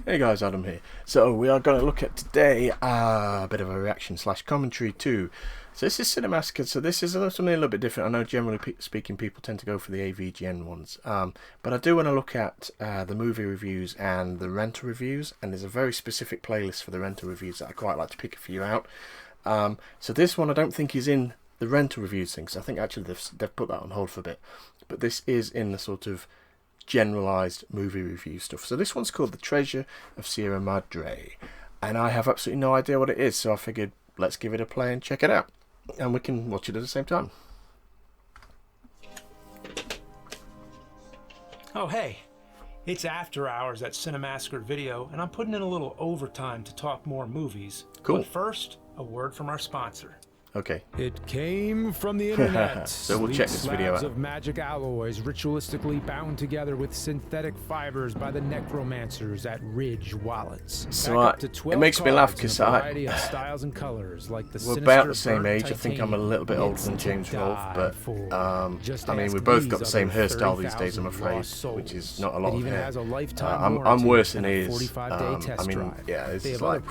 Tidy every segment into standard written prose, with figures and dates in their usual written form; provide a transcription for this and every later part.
Hey guys, Adam here. So we are going to look at today a bit of a reaction slash commentary too. So this is Cinemassacre, so this is something a little bit different. I know generally speaking people tend to go for the AVGN ones, but I do want to look at the movie reviews and the rental reviews, and there's a very specific playlist for the rental reviews that I quite like to pick a few out. So this one I don't think is in the rental reviews thing, so I think actually they've put that on hold for a bit, but this is in the sort of generalized movie review stuff. So this one's called The Treasure of Sierra Madre, and I have absolutely no idea what it is, so I figured let's give it a play and check it out, and we can watch it at the same time. Oh hey, it's after hours at Cinemassacre Video, and I'm putting in a little overtime to talk more movies. Cool. But first, a word from our sponsor. Okay. It came from the internet. So we'll check this video out. Slabs of magic alloys ritualistically bound together with synthetic fibers by the necromancers at Ridge Wallets. So it makes me laugh because styles and colors like the we're about the same age. I think I'm a little bit older than James Rolfe, but I mean we've both got the same hairstyle these days, I'm afraid, which is not a lot of hair. I'm worse than he is. I mean, yeah, this is like,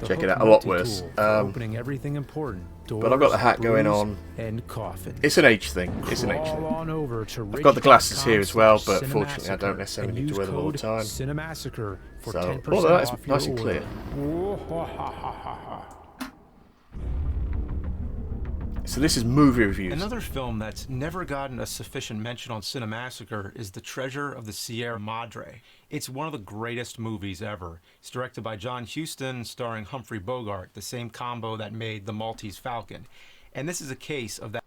check it out, a lot worse. Opening everything important. But I've got the hat going on. And coffins. It's an age thing. It's an age thing. I've got the glasses here as well, but fortunately I don't necessarily need to wear them all the time. Cinemassacre for So 10% all of that's off nice your and clear. So this is movie reviews. Another film that's never gotten a sufficient mention on Cinemassacre is The Treasure of the Sierra Madre. It's one of the greatest movies ever. It's directed by John Huston, starring Humphrey Bogart, the same combo that made The Maltese Falcon. And this is a case of that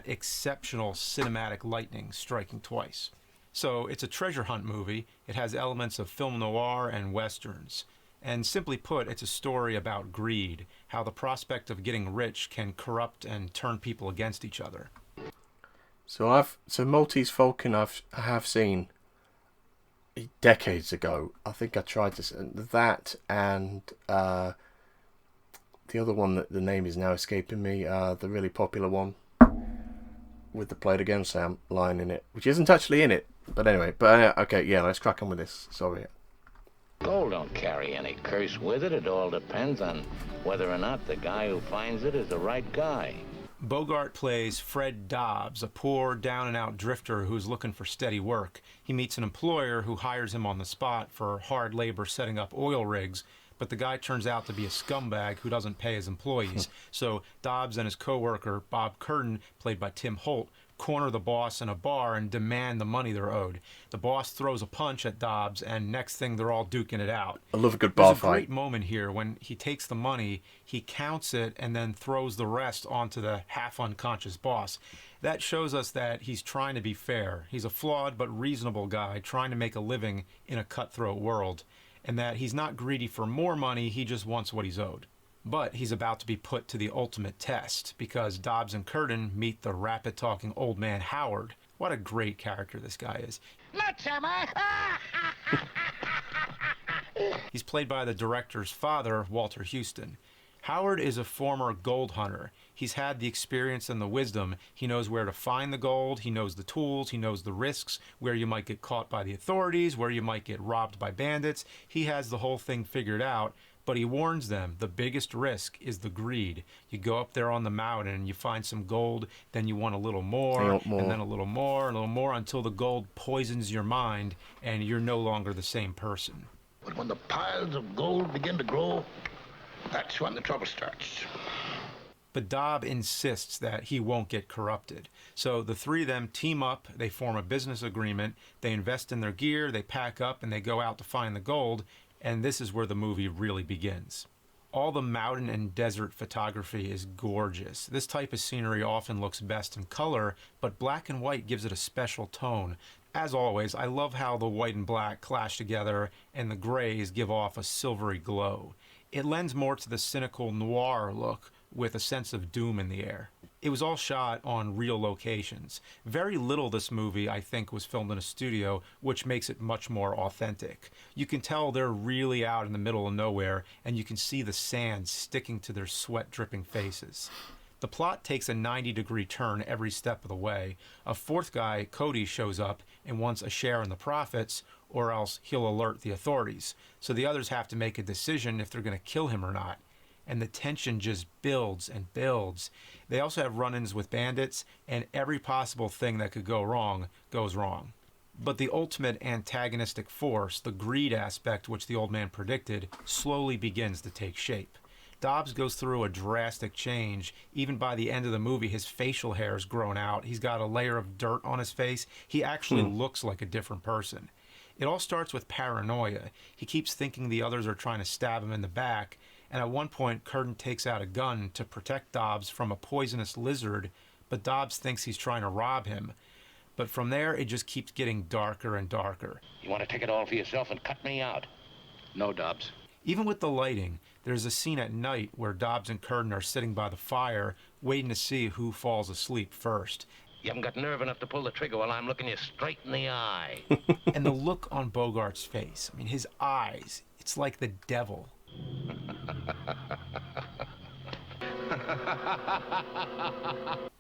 exceptional cinematic lightning striking twice. So it's a treasure hunt movie. It has elements of film noir and westerns. And simply put, it's a story about greed, how the prospect of getting rich can corrupt and turn people against each other. So Maltese Falcon I have seen decades ago. I think I tried that and the other one that the name is now escaping me, the really popular one with the Play It Again Sam line in it, which isn't actually in it. But anyway, okay, yeah, let's crack on with this. Sorry. Gold don't carry any curse with it. It all depends on whether or not the guy who finds it is the right guy. Bogart plays Fred Dobbs, a poor, down-and-out drifter who's looking for steady work. He meets an employer who hires him on the spot for hard labor setting up oil rigs, but the guy turns out to be a scumbag who doesn't pay his employees. So Dobbs and his co-worker, Bob Curtin, played by Tim Holt, corner the boss in a bar and demand the money they're owed. The boss throws a punch at Dobbs, and next thing they're all duking it out. I love a good bar fight. There's a great moment here when he takes the money, he counts it, and then throws the rest onto the half-unconscious boss. That shows us that he's trying to be fair. He's a flawed but reasonable guy trying to make a living in a cutthroat world, and that he's not greedy for more money, he just wants what he's owed. But he's about to be put to the ultimate test because Dobbs and Curtin meet the rapid-talking old man Howard. What a great character this guy is. He's played by the director's father, Walter Huston. Howard is a former gold hunter. He's had the experience and the wisdom. He knows where to find the gold, he knows the tools, he knows the risks, where you might get caught by the authorities, where you might get robbed by bandits. He has the whole thing figured out. But he warns them, the biggest risk is the greed. You go up there on the mountain and you find some gold, then you want a little more, and then a little more, and a little more, until the gold poisons your mind and you're no longer the same person. But when the piles of gold begin to grow, that's when the trouble starts. But Dobb insists that he won't get corrupted. So the three of them team up, they form a business agreement, they invest in their gear, they pack up, and they go out to find the gold. And this is where the movie really begins. All the mountain and desert photography is gorgeous. This type of scenery often looks best in color, but black and white gives it a special tone. As always, I love how the white and black clash together and the grays give off a silvery glow. It lends more to the cynical noir look with a sense of doom in the air. It was all shot on real locations. Very little of this movie, I think, was filmed in a studio, which makes it much more authentic. You can tell they're really out in the middle of nowhere, and you can see the sand sticking to their sweat-dripping faces. The plot takes a 90-degree turn every step of the way. A fourth guy, Cody, shows up and wants a share in the profits, or else he'll alert the authorities. So the others have to make a decision if they're going to kill him or not. And the tension just builds and builds. They also have run-ins with bandits, and every possible thing that could go wrong goes wrong. But the ultimate antagonistic force, the greed aspect which the old man predicted, slowly begins to take shape. Dobbs goes through a drastic change. Even by the end of the movie, his facial hair is grown out. He's got a layer of dirt on his face. He actually looks like a different person. It all starts with paranoia. He keeps thinking the others are trying to stab him in the back, and at one point, Curtin takes out a gun to protect Dobbs from a poisonous lizard, but Dobbs thinks he's trying to rob him. But from there, it just keeps getting darker and darker. You want to take it all for yourself and cut me out? No, Dobbs. Even with the lighting, there's a scene at night where Dobbs and Curtin are sitting by the fire, waiting to see who falls asleep first. You haven't got nerve enough to pull the trigger while I'm looking you straight in the eye. And the look on Bogart's face, I mean, his eyes, it's like the devil.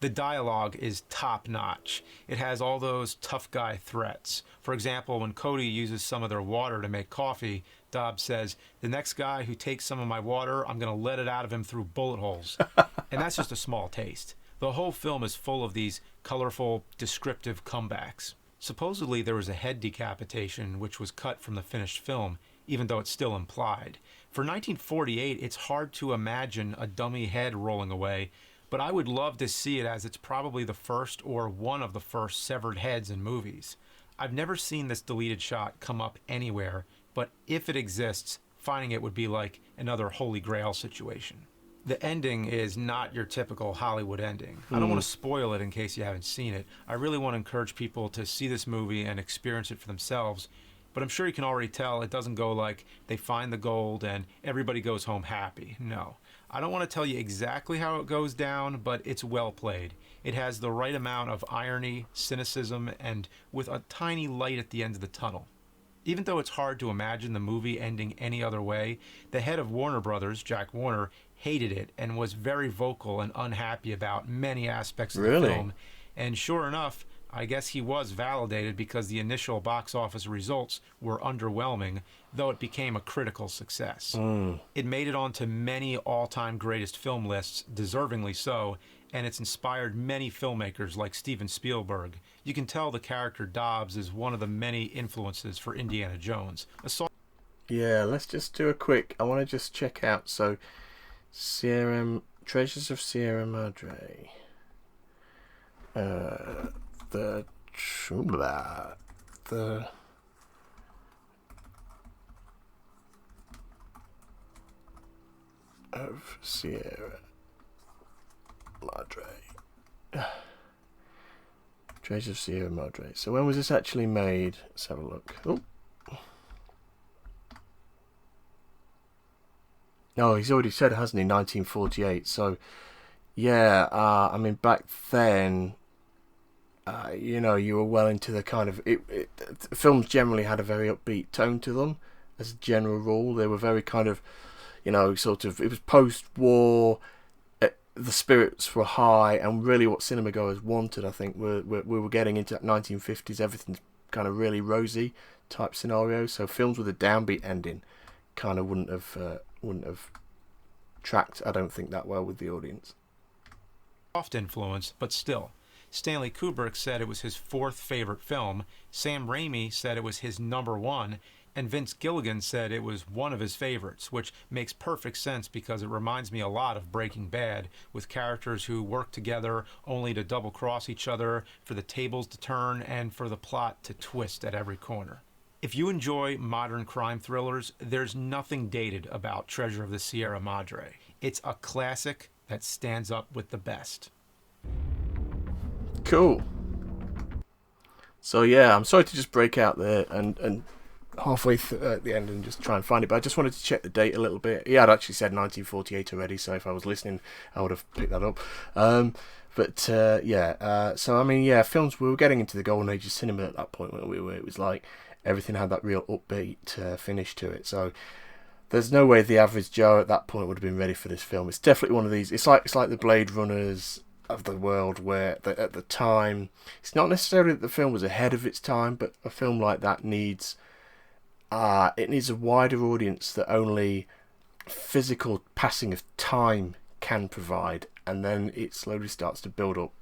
The dialogue is top-notch. It has all those tough guy threats. For example, when Cody uses some of their water to make coffee, Dobbs says, "The next guy who takes some of my water, I'm going to let it out of him through bullet holes." And that's just a small taste. The whole film is full of these colorful, descriptive comebacks. Supposedly there was a head decapitation which was cut from the finished film, even though it's still implied. For 1948, it's hard to imagine a dummy head rolling away, but I would love to see it, as it's probably the first or one of the first severed heads in movies. I've never seen this deleted shot come up anywhere, but if it exists, finding it would be like another Holy Grail situation. The ending is not your typical Hollywood ending. I don't want to spoil it in case you haven't seen it. I really want to encourage people to see this movie and experience it for themselves. But I'm sure you can already tell it doesn't go like they find the gold and everybody goes home happy. No. I don't want to tell you exactly how it goes down, but it's well played. It has the right amount of irony, cynicism, and with a tiny light at the end of the tunnel. Even though it's hard to imagine the movie ending any other way, the head of Warner Brothers, Jack Warner, hated it and was very vocal and unhappy about many aspects of the film. And sure enough, I guess he was validated, because the initial box office results were underwhelming, though it became a critical success. It made it onto many all-time greatest film lists, deservingly so, and it's inspired many filmmakers like Steven Spielberg. You can tell the character Dobbs is one of the many influences for Indiana Jones. Yeah, let's just do a quick... I want to just check out. So, Treasures of Sierra Madre. The of Sierra Madre. Treasures of Sierra Madre. So when was this actually made? Let's have a look. Oh, he's already said, hasn't he? 1948. So, yeah, I mean, back then, you know, you were well into the kind of... films generally had a very upbeat tone to them, as a general rule. They were very kind of, you know, sort of... It was post-war, the spirits were high, and really what cinema goers wanted, I think, we were getting into that 1950s, everything's kind of really rosy type scenario. So films with a downbeat ending kind of wouldn't have tracked, I don't think, that well with the audience. Soft influence, but still. Stanley Kubrick said it was his fourth favorite film, Sam Raimi said it was his number one, and Vince Gilligan said it was one of his favorites, which makes perfect sense because it reminds me a lot of Breaking Bad, with characters who work together only to double-cross each other, for the tables to turn, and for the plot to twist at every corner. If you enjoy modern crime thrillers, there's nothing dated about Treasure of the Sierra Madre. It's a classic that stands up with the best. Cool. So yeah, I'm sorry to just break out there and halfway at the end and just try and find it, but I just wanted to check the date a little bit. He had actually said 1948 already, so if I was listening, I would have picked that up. So I mean, yeah, films, we were getting into the golden age of cinema at that point, where it was like everything had that real upbeat finish to it. So there's no way the average Joe at that point would have been ready for this film. It's definitely one of these. It's like the Blade Runners of the world, where at the time, it's not necessarily that the film was ahead of its time, but a film like that needs a wider audience that only physical passing of time can provide, and then it slowly starts to build up,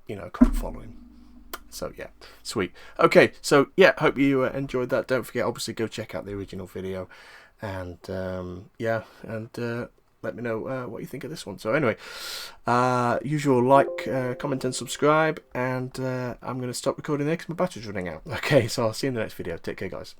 a cult following. So yeah, sweet. Okay, so yeah, hope you enjoyed that. Don't forget, obviously, go check out the original video, and let me know what you think of this one. So anyway, usual like, comment and subscribe, and I'm going to stop recording there because my battery's running out. Okay, so I'll see you in the next video. Take care, guys.